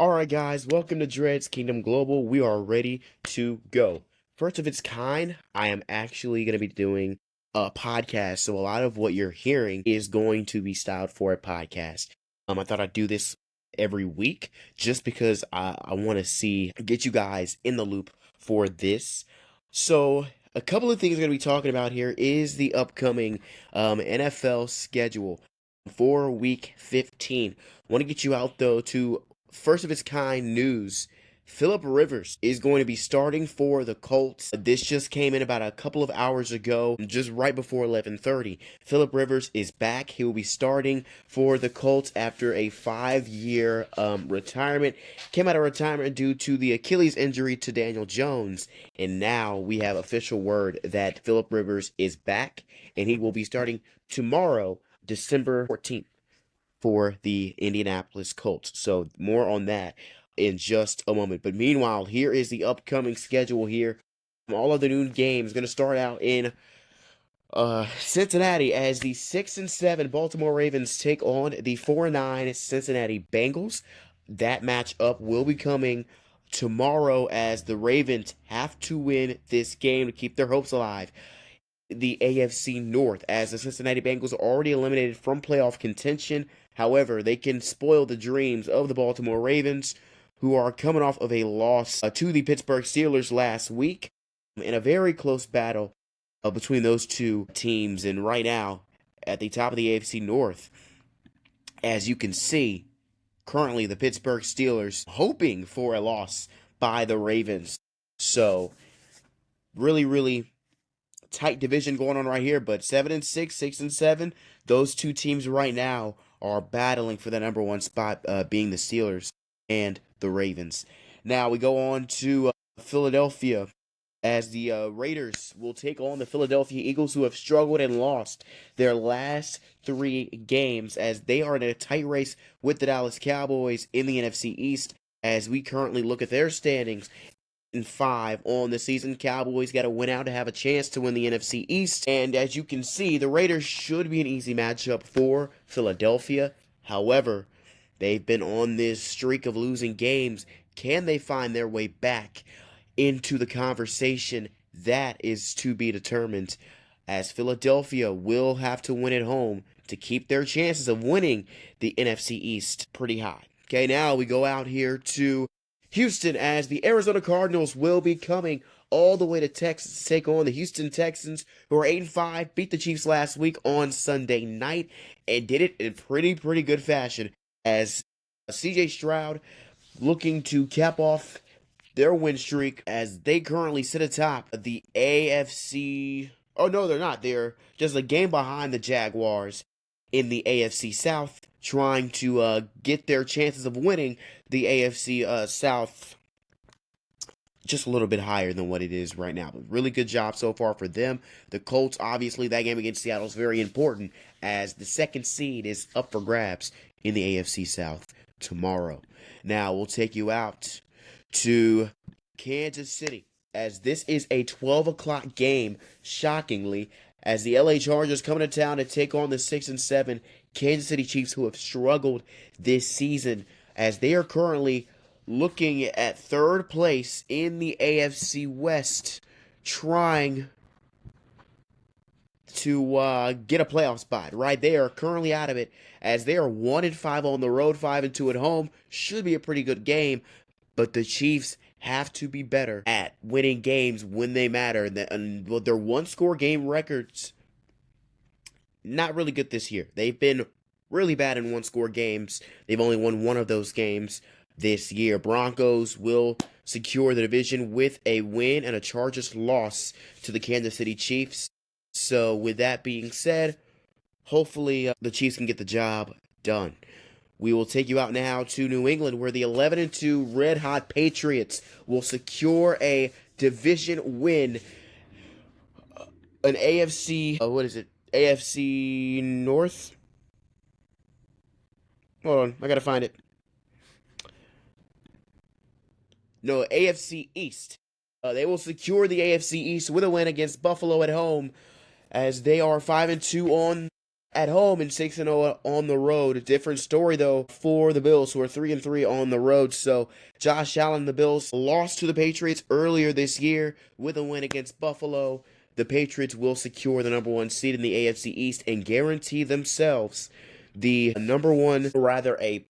Alright guys, welcome to Dread's Kingdom Global. We are ready to go. First of its kind, I am actually going to be doing a podcast, so a lot of what you're hearing is going to be styled for a podcast. I thought I'd do this every week just because I want to get you guys in the loop for this. So, a couple of things we're going to be talking about here is the upcoming NFL schedule for week 15. Want to get you out though to first of its kind news. Philip Rivers is going to be starting for the Colts. This just came in about a couple of hours ago, just right before 11:30. Philip Rivers is back. He will be starting for the Colts after a 5-year retirement. Came out of retirement due to the Achilles injury to Daniel Jones. And now we have official word that Philip Rivers is back, and he will be starting tomorrow, December 14th, for the Indianapolis Colts. So more on that in just a moment. But meanwhile, here is the upcoming schedule here. All of the noon games going to start out in Cincinnati as the 6-7 Baltimore Ravens take on the 4-9 Cincinnati Bengals. That matchup will be coming tomorrow as the Ravens have to win this game to keep their hopes alive. The AFC North, as the Cincinnati Bengals are already eliminated from playoff contention. However, they can spoil the dreams of the Baltimore Ravens, who are coming off of a loss to the Pittsburgh Steelers last week in a very close battle between those two teams. And right now, at the top of the AFC North, as you can see, currently the Pittsburgh Steelers hoping for a loss by the Ravens. So, really tight division going on right here, but 7-6, 6-7, those two teams right now are battling for the number one spot, being the Steelers and the Ravens. Now we go on to Philadelphia, as the Raiders will take on the Philadelphia Eagles, who have struggled and lost their last 3 games, as they are in a tight race with the Dallas Cowboys in the NFC East. As we currently look at their standings, and 5 on the season. Cowboys got to win out to have a chance to win the NFC East. And as you can see, the Raiders should be an easy matchup for Philadelphia. However, they've been on this streak of losing games. Can they find their way back into the conversation? That is to be determined, as Philadelphia will have to win at home to keep their chances of winning the NFC East pretty high. Okay, now we go out here to Houston, as the Arizona Cardinals will be coming all the way to Texas to take on the Houston Texans, who are 8-5, beat the Chiefs last week on Sunday night, and did it in pretty good fashion, as CJ Stroud looking to cap off their win streak, as they currently sit atop the AFC. Oh no, they're not. They're just a game behind the Jaguars in the AFC South, trying to get their chances of winning the AFC South just a little bit higher than what it is right now. But really good job so far for them. The Colts, obviously, that game against Seattle is very important, as the second seed is up for grabs in the AFC South tomorrow. Now we'll take you out to Kansas City, as this is a 12 o'clock game, shockingly, as the LA Chargers coming to town to take on the 6-7 Kansas City Chiefs, who have struggled this season, as they are currently looking at 3rd place in the AFC West, trying to get a playoff spot. Right, they are currently out of it, as they are 1-5 on the road, 5-2 at home. Should be a pretty good game, but the Chiefs have to be better at winning games when they matter. And their one-score game records, not really good this year. They've been really bad in one-score games. They've only won one of those games this year. Broncos will secure the division with a win and a Chargers loss to the Kansas City Chiefs. So with that being said, hopefully the Chiefs can get the job done. We will take you out now to New England, where the 11-2 Red Hot Patriots will secure a division win. An AFC, what is it? AFC North? Hold on, I gotta find it. No, AFC East. They will secure the AFC East with a win against Buffalo at home, as they are 5-2 on at home and 6-0 on the road. A different story though for the Bills, who are 3-3 on the road. So Josh Allen, the Bills lost to the Patriots earlier this year with a win against Buffalo. The Patriots will secure the number one seed in the AFC East and guarantee themselves the number one, rather a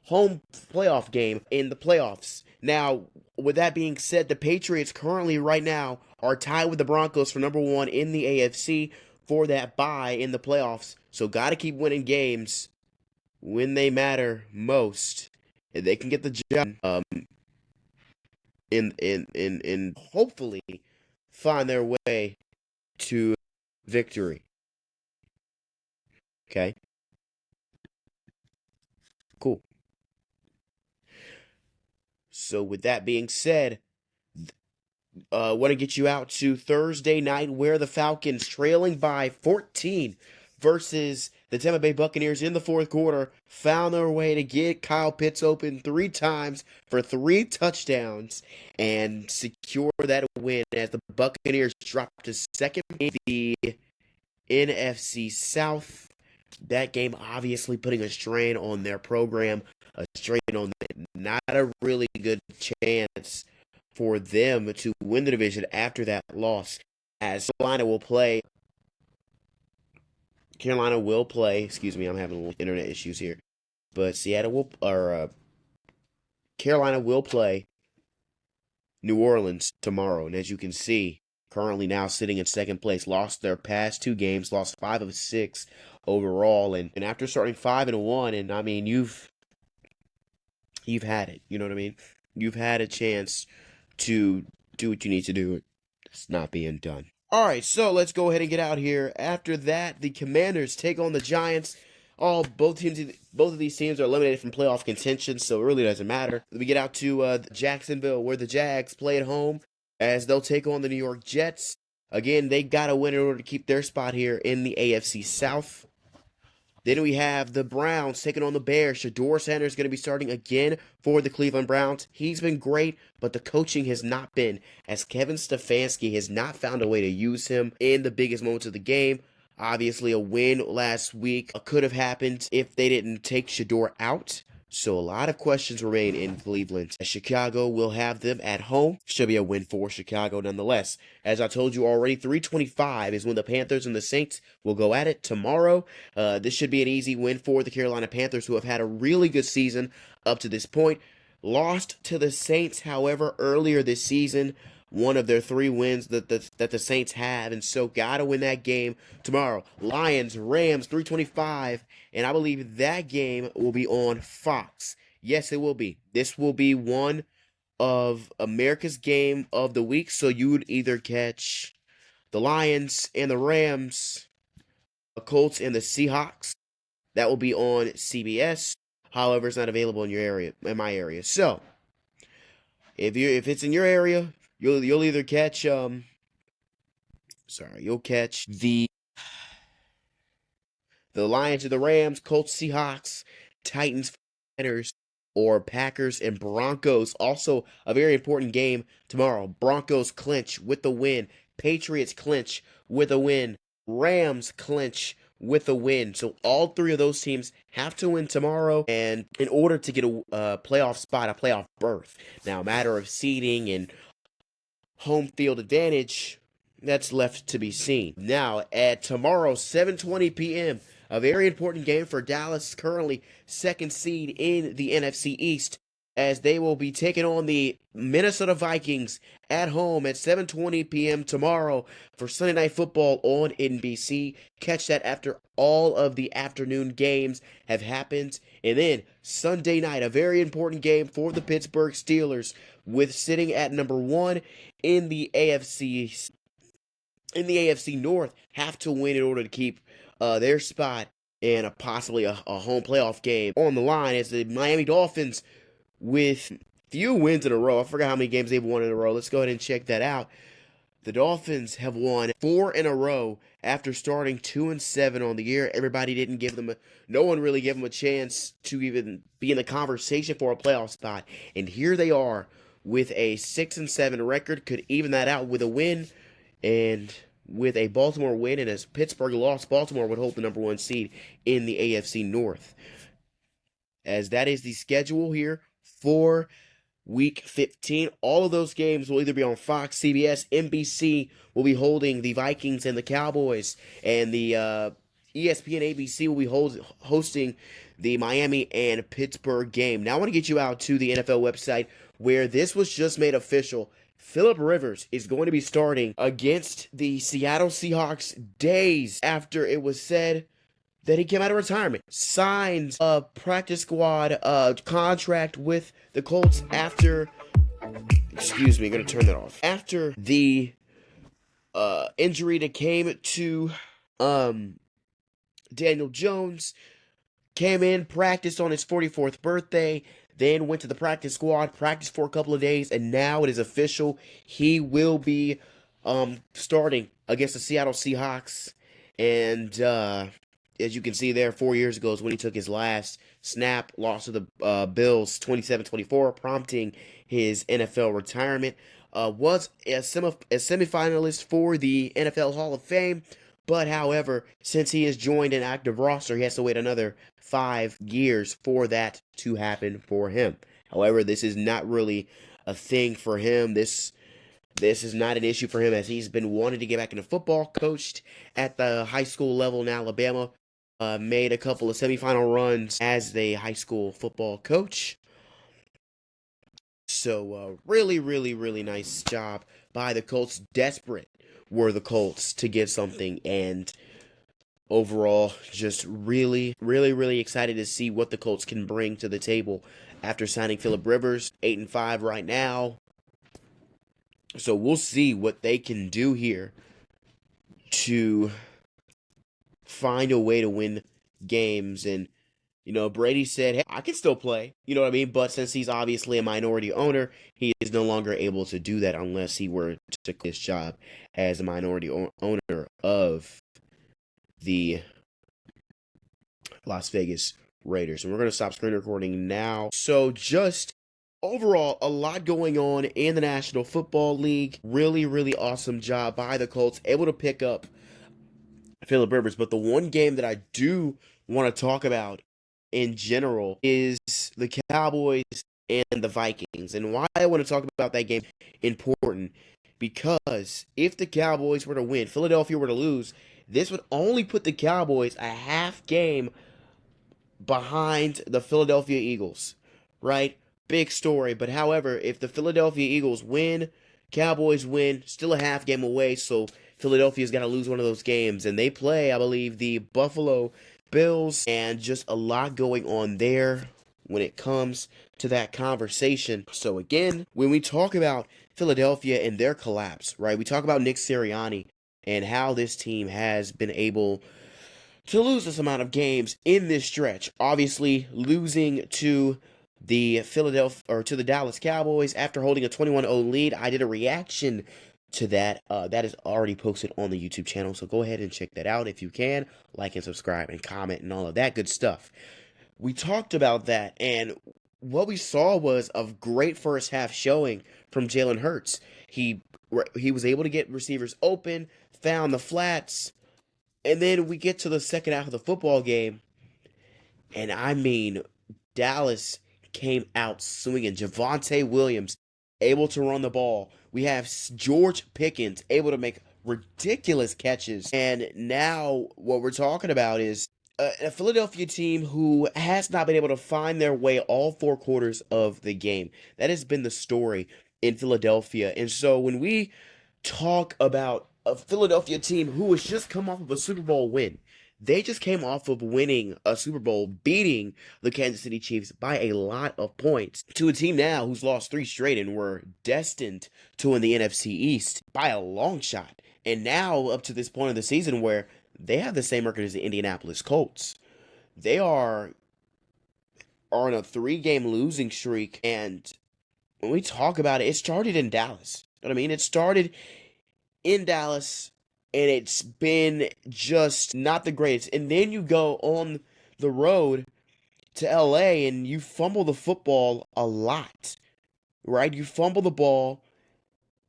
home playoff game in the playoffs. Now, with that being said, the Patriots currently right now are tied with the Broncos for number one in the AFC for that bye in the playoffs. So got to keep winning games when they matter most. If they can get the job in hopefully find their way to victory. Okay. Cool. So with that being said, want to get you out to Thursday night where the Falcons trailing by 14 versus the Tampa Bay Buccaneers in the fourth quarter found their way to get Kyle Pitts open 3 times for 3 touchdowns and secure that win as the Buccaneers dropped to second in the NFC South. That game obviously putting a strain on their program, a strain on them. Not a really good chance for them to win the division after that loss, as Carolina will play, excuse me, I'm having a little internet issues here, but Carolina will play New Orleans tomorrow, and as you can see, currently now sitting in second place, lost their past 2 games, lost 5 of 6 overall, and after starting 5-1, and I mean, you've had it, you know what I mean? You've had a chance to do what you need to do. It's not being done. All right, so let's go ahead and get out here. After that, the Commanders take on the Giants. Both of these teams are eliminated from playoff contention, so it really doesn't matter. We get out to Jacksonville, where the Jags play at home, as they'll take on the New York Jets. Again, they got to win in order to keep their spot here in the AFC South. Then we have the Browns taking on the Bears. Shedeur Sanders is going to be starting again for the Cleveland Browns. He's been great, but the coaching has not been, as Kevin Stefanski has not found a way to use him in the biggest moments of the game. Obviously, a win last week could have happened if they didn't take Shedeur out. So a lot of questions remain in Cleveland. Chicago will have them at home. Should be a win for Chicago nonetheless. As I told you already, 3:25 is when the Panthers and the Saints will go at it tomorrow. This should be an easy win for the Carolina Panthers, who have had a really good season up to this point. Lost to the Saints, however, earlier this season. One of their 3 wins that the Saints have, and so gotta win that game tomorrow. Lions, Rams, 3:25, and I believe that game will be on Fox. Yes, it will be. This will be one of America's game of the week, so you would either catch the Lions and the Rams, the Colts and the Seahawks. That will be on CBS. However, it's not available in your area, in my area. So, if it's in your area, you'll either catch you'll catch the Lions or the Rams, Colts, Seahawks, Titans, Niners, or Packers and Broncos. Also, a very important game tomorrow. Broncos clinch with the win. Patriots clinch with a win. Rams clinch with a win. So all 3 of those teams have to win tomorrow, and in order to get a playoff spot, a playoff berth. Now, a matter of seeding and home field advantage, that's left to be seen. Now, at tomorrow, 7:20 p.m., a very important game for Dallas, currently second seed in the NFC East, as they will be taking on the Minnesota Vikings at home at 7:20 p.m. tomorrow for Sunday Night Football on NBC. Catch that after all of the afternoon games have happened. And then Sunday night, a very important game for the Pittsburgh Steelers, with sitting at number 1 in the AFC North, have to win in order to keep their spot and possibly a home playoff game on the line, as the Miami Dolphins, with few wins in a row. I forgot how many games they've won in a row. Let's go ahead and check that out. The Dolphins have won 4 in a row after starting 2-7 on the year. No one really gave them a chance to even be in the conversation for a playoff spot. And here they are with a 6-7 record, could even that out with a win. And with a Baltimore win, and as Pittsburgh lost, Baltimore would hold the number 1 seed in the AFC North. As that is the schedule here for Week 15. All of those games will either be on Fox, CBS, NBC will be holding the Vikings and the Cowboys, and the ESPN ABC will be hosting the Miami and Pittsburgh game. Now I want to get you out to the NFL website where this was just made official. Philip Rivers is going to be starting against the Seattle Seahawks days after it was said that he came out of retirement. Signed a practice squad contract with the Colts after, excuse me, I'm going to turn that off. After the injury that came to Daniel Jones, came in, practiced on his 44th birthday, then went to the practice squad, practiced for a couple of days, and now it is official. He will be starting against the Seattle Seahawks. And as you can see there, 4 years ago is when he took his last snap, lost to the Bills 27-24, prompting his NFL retirement. Was a semifinalist for the NFL Hall of Fame, but however, since he has joined an active roster, he has to wait another 5 years for that to happen for him. However, this is not really a thing for him. This is not an issue for him, as he's been wanting to get back into football. Coached at the high school level in Alabama. Made a couple of semifinal runs as a high school football coach. So, really, really, really nice job by the Colts. Desperate were the Colts to get something, and overall, just really, really, really excited to see what the Colts can bring to the table after signing Philip Rivers. 8-5 right now. So we'll see what they can do here to find a way to win games. And, Brady said, hey, I can still play, you know what I mean? But since he's obviously a minority owner, he is no longer able to do that unless he were to quit his job as a minority owner of the Las Vegas Raiders. And we're going to stop screen recording now. So just overall, a lot going on in the National Football League. Really, really awesome job by the Colts, able to pick up Philip Rivers. But the one game that I do want to talk about in general is the Cowboys and the Vikings. And why I want to talk about that game important, because if the Cowboys were to win, Philadelphia were to lose, this would only put the Cowboys a half game behind the Philadelphia Eagles, right? Big story. But however, if the Philadelphia Eagles win, Cowboys win, still a half game away, so Philadelphia's got to lose one of those games. And they play, I believe, the Buffalo Bills, and just a lot going on there when it comes to that conversation. So again, when we talk about Philadelphia and their collapse, right, we talk about Nick Sirianni and how this team has been able to lose this amount of games in this stretch. Obviously, losing to the Dallas Cowboys after holding a 21-0 lead. I did a reaction to that. That is already posted on the YouTube channel, so go ahead and check that out if you can. Like and subscribe and comment and all of that good stuff. We talked about that, and what we saw was a great first half showing from Jalen Hurts. He was able to get receivers open, found the flats, and then we get to the second half of the football game, and I mean, Dallas came out swinging. Javonte Williams able to run the ball. We have George Pickens able to make ridiculous catches. And now what we're talking about is a Philadelphia team who has not been able to find their way all 4 quarters of the game. That has been the story in Philadelphia. And so when we talk about a Philadelphia team who has just come off of a Super Bowl win, they just came off of winning a Super Bowl, beating the Kansas City Chiefs by a lot of points, to a team now who's lost 3 straight and were destined to win the NFC East by a long shot. And now up to this point of the season where they have the same record as the Indianapolis Colts. They are on a 3-game losing streak. And when we talk about it, it started in Dallas. You know what I mean? It started in Dallas, and it's been just not the greatest. And then you go on the road to LA and you fumble the football a lot, right? You fumble the ball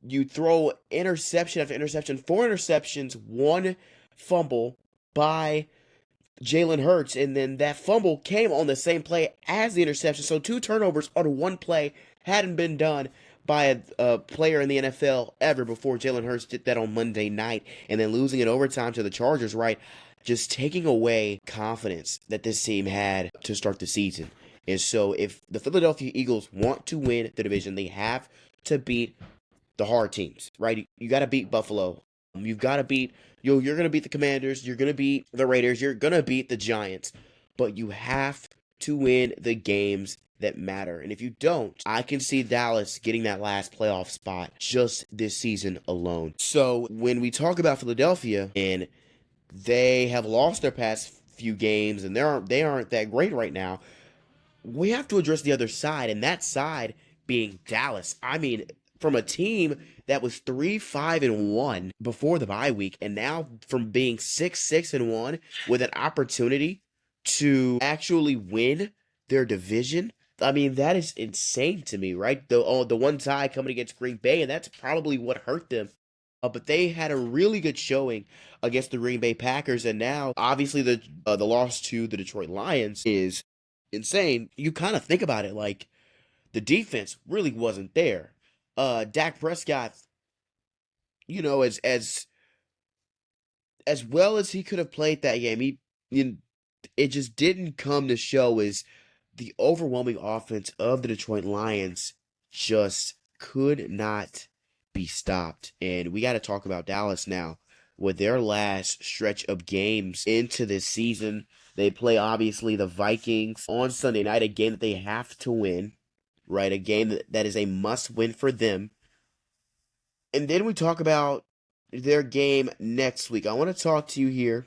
you throw interception after interception, 4 interceptions, 1 fumble by Jalen Hurts, and then that fumble came on the same play as the interception. So 2 turnovers on 1 play hadn't been done by a player in the NFL ever before. Jalen Hurts did that on Monday night, and then losing in overtime to the Chargers, right? Just taking away confidence that this team had to start the season. And so if the Philadelphia Eagles want to win the division, they have to beat the hard teams, right? You got to beat Buffalo. You've got to beat you're going to beat the Commanders, you're going to beat the Raiders, you're going to beat the Giants, but you have to win the games that matter. And if you don't, I can see Dallas getting that last playoff spot just this season alone. So when we talk about Philadelphia, and they have lost their past few games and they aren't that great right now, we have to address the other side, and that side being Dallas. I mean, from a team that was 3-5-1 before the bye week, and now from being 6-6-1 with an opportunity to actually win their division. I mean, that is insane to me, right? The one tie coming against Green Bay, and that's probably what hurt them. But they had a really good showing against the Green Bay Packers, and now obviously the loss to the Detroit Lions is insane. You kind of think about it, like the defense really wasn't there. Dak Prescott, as well as he could have played that game, it just didn't come to show as the overwhelming offense of the Detroit Lions just could not be stopped. And we got to talk about Dallas now with their last stretch of games into this season. They play, obviously, the Vikings on Sunday night, a game that they have to win, right? A game that is a must-win for them. And then we talk about their game next week. I want to talk to you here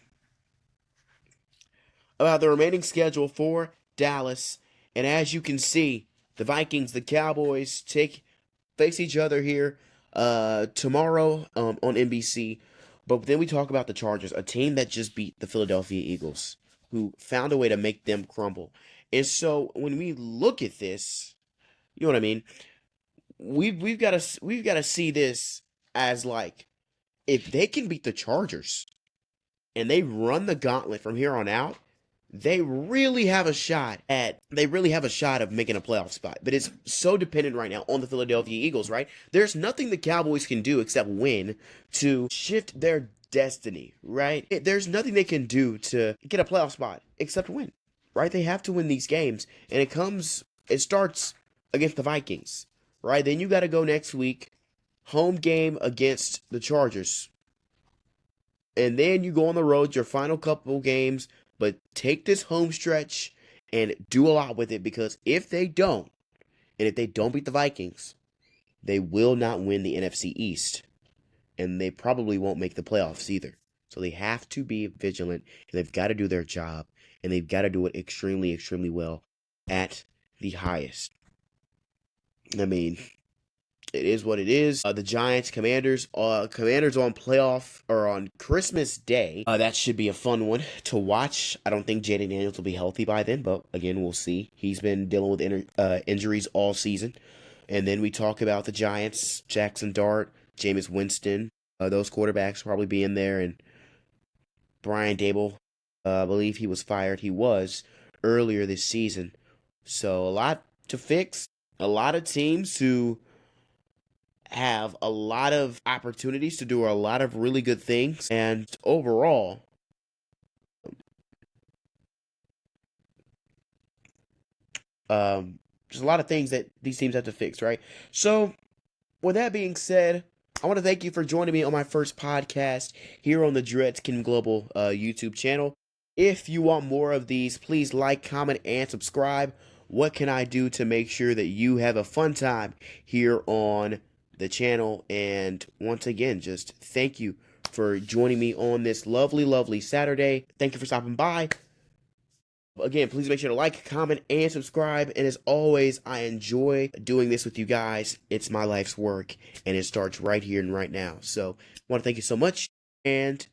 about the remaining schedule for Dallas. And as you can see, the Vikings, the Cowboys face each other here tomorrow on NBC. But then we talk about the Chargers, a team that just beat the Philadelphia Eagles, who found a way to make them crumble. And so when we look at this, you know what I mean? We've got to see this as, like, if they can beat the Chargers and they run the gauntlet from here on out, they really have a shot of making a playoff spot. But it's so dependent right now on the Philadelphia Eagles, right? There's nothing the Cowboys can do except win to shift their destiny, right? There's nothing they can do to get a playoff spot except win, right? They have to win these games, and it starts against the Vikings, right? Then you got to go next week, home game against the Chargers. And then you go on the road, your final couple games. But take this home stretch and do a lot with it, because if they don't beat the Vikings, they will not win the NFC East. And they probably won't make the playoffs either. So they have to be vigilant, and they've got to do their job, and they've got to do it extremely, extremely well at the highest. I mean, it is what it is. The Giants, Commanders on playoff or on Christmas Day. That should be a fun one to watch. I don't think Jayden Daniels will be healthy by then, but again, we'll see. He's been dealing with injuries all season. And then we talk about the Giants, Jackson Dart, Jameis Winston. Those quarterbacks will probably be in there. And Brian Daboll, I believe he was fired. He was earlier this season. So a lot to fix. A lot of teams who have a lot of opportunities to do a lot of really good things, and overall, just a lot of things that these teams have to fix, right? So, with that being said, I want to thank you for joining me on my first podcast here on the Dreads Kingdom Global YouTube channel. If you want more of these, please like, comment, and subscribe. What can I do to make sure that you have a fun time here on the channel? And once again, just thank you for joining me on this lovely, lovely Saturday. Thank you for stopping by. Again, please make sure to like, comment, and subscribe. And as always, I enjoy doing this with you guys. It's my life's work, and it starts right here and right now. So I want to thank you so much, and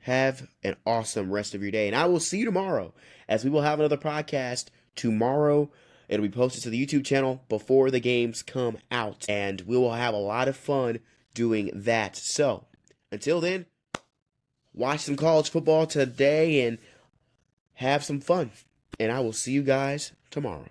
have an awesome rest of your day. And I will see you tomorrow, as we will have another podcast tomorrow. It'll be posted to the YouTube channel before the games come out, and we will have a lot of fun doing that. So, until then, watch some college football today and have some fun. And I will see you guys tomorrow.